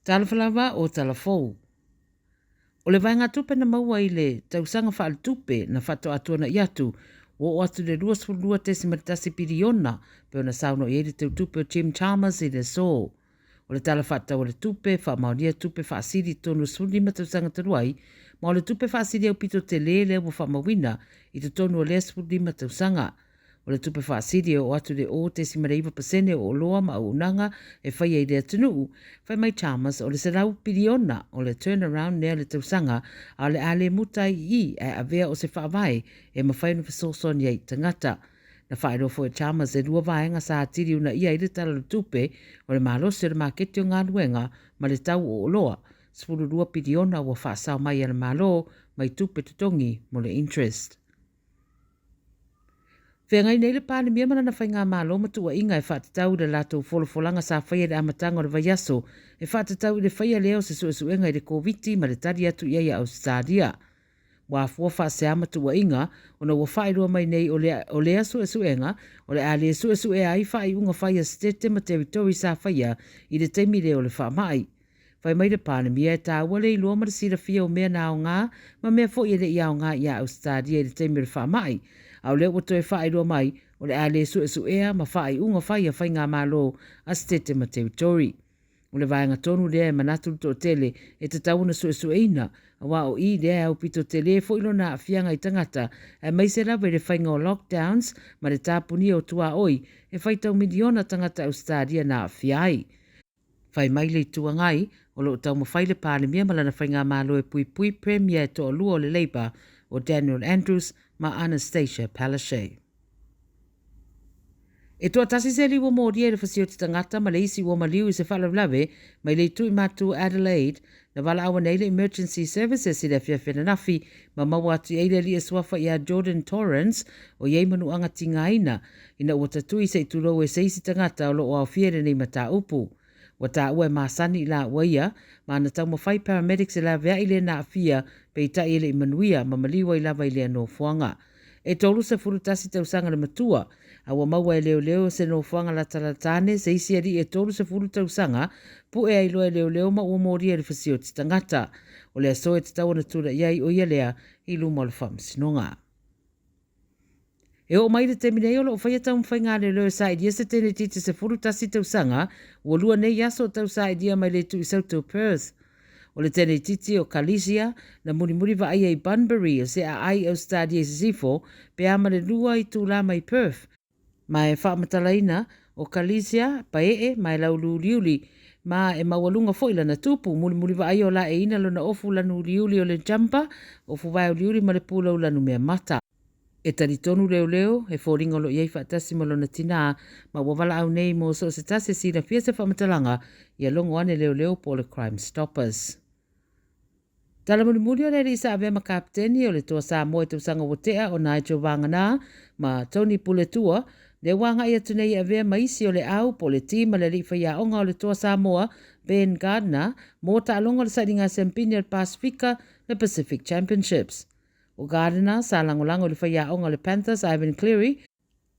Tala Fou o Tala Fou. O le vainga tupe na maua i le tausanga wha tupe na whato atua na iatu, o atu le 2 tesi maritasi piriona, peo na sauno i ere tau tupe o Jim Chalmers i le so. O le tala whata o le tupe, wha maunia tupe wha asiri tonu suli ma tausanga taruai, ma o le tupe wha asiri au pito te lele o wha mawina i te tonu o le suli ma tausanga. O le tupe wha asiri o atu le o tesi maraiva pasene o loa ma au unanga e whaia i le atunuu, whai mai Chalmers o le serau piriona o le turnaround nea le tausanga a le ale mutai i e avea o se whaavai e mawhainu whasosoni ai tangata. Na whaero fo e Chalmers e rua vaenga sa atiri una ia i le tala le tupe o le malose le makete o ngā ruenga ma le tau o loa. Spuru rua piriona o whaasau mai ana malo mai tupe tutongi mo le interest. Whengai nei le pāne mia mana na whai ngā mālo matua inga e whātatau le lātou wholofolanga sa whaia le amatanga o le vaiaso e whātatau i le whaia leo se suesuenga i le COVID ma le tari atu ia i Ausetalia. Wa fua whaase amatua inga o na wafairua mai nei o lea suesuenga o le ale suesue ai whai unga whaia stete ma teritori sa whaia i le teimi leo le whamai. Whai mai le pāne mia e tā wale i loa mara sira fia o mea na o ngā ma mea fo i le i ao ngā i Ausetalia i le teimi le whamai. Au leo wato e whaeroa mai o le ale suesuea ma whai unga whaia whai ngā malo a stete ma teritori. O le vaenga tonu lea e manatu to tele e te tauna suesueina a wa o i lea au pito tele fo ilo na afianga i tangata e mai se lawa i le whainga o lockdowns ma le tāpuni o tua oi e whaitau miliona tangata Australia na afiai. Whai mai le tua ngai o lo tau mawhaile pāle mia malana whainga malo e pui pui premier to o lua o le Labour o Daniel Andrews ma Anastasia Palaszczuk. E toa tasi se liwa mōria e le whasio te tangata ma le isi wa maliu i se whalawlawe mai le tui matu Adelaide na wala awa nei le Emergency Services i le whiawhena nafi ma maua atu eile li e swafa i a Jordan Torrance o iei manu anga tinga ina ina ua tatui se i tulo e se isi tangata o lo o au fiere nei mata upu. Wa tā ua e maasani la waia ma ana tau mawhai paramedics e la vea i le na afia pe i ta i le i manuia ma maliwa i lava i le no fuanga. E tolu se furutasi tau sanga le matua, a wa maua e leo leo se no fuanga la talatane se isi ari e tolu se furutau sanga, pu e ailoa e leo leo ma ua mori e le fasio ti tangata, o lea so e te tau na tura iai o ia lea i luma o le whamsinonga. E o mai le temine o lo whaia tau mwhai ngā leo leo sa i dia se tene tite se furutasi tau sanga, ua lua nei aso tau sa i dia mai le tu i sautu Perth. O le tene titi o Kalisia na muri va ai Bunbury o se a ai Australia sifo pe ama le lua i tūla mai Perth. Ma e whaamatalaina o Kalisia pa mai laulu liuli ma e mawalunga foila na tupu muri va ai o la e ina lona ofu lanu liuli o le jumper ofu vai o liuli ma le pula lanu mea mata. E taritonu leo e fōringa lo iei whaatasi ma lona tina ma wawala au nei mo so se tase sina fia se whamatalanga i a longo ane leo po le Crime Stoppers. Tala muri o le risa avea ma kapteni o le toa Samoa e tausanga wotea o Nigel Vangana ma Tony Puletua le wanga ia tunei avea maisi o le au po le tima le rifa ia onga o le toa Samoa Ben Gardner mo ta alonga le saringa sempini al Pasifika le Pacific Championships. O Gardner sa langolango le whaia onga le Panthers Ivan Cleary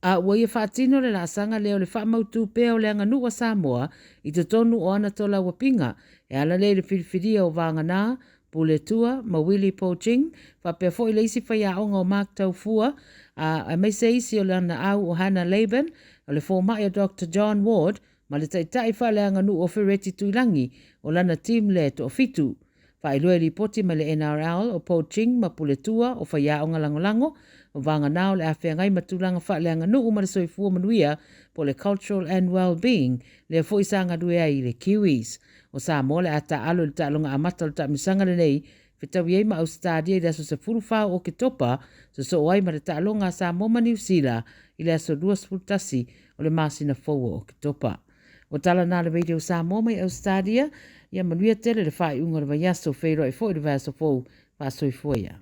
a ua ia whaatino le lasanga leo le whaamautu peo le anga nua Samoa i te tonu o ana tola wapinga e ala le le whiriwhiria o Vangana Puletua, ma Willie Poaching, whapea fo i leisi whaia onga o Mark Taufua, a mai se isi o lana au o Hannah Laban, o le fōmai o Dr. John Ward, ma le taitai whaleanga nu o Ferretti Tuilangi, o lana team le to fitu. Whailua li poti ma le NRL o Poaching, ma Puletua, o whaia onga langolango, o vanga nao le awhia ngai matulanga whaleanga nu o soifua manuia, po le Cultural and Wellbeing, le fo isanga duea i le Kiwis. O Samoa le ata alo le talonga amata le tamisanga le nei, whitau iei ma Australia i le aso se furufao o ke topa, so oai ma le talonga Samoa ma New Zealand i le aso 2 o le masina foua o ke topa. O tala nā le radio Samoa mai Australia, ia manuia tele le whai unga le vaiaso whairo e fo i le vaiaso fou, wha soifua ia.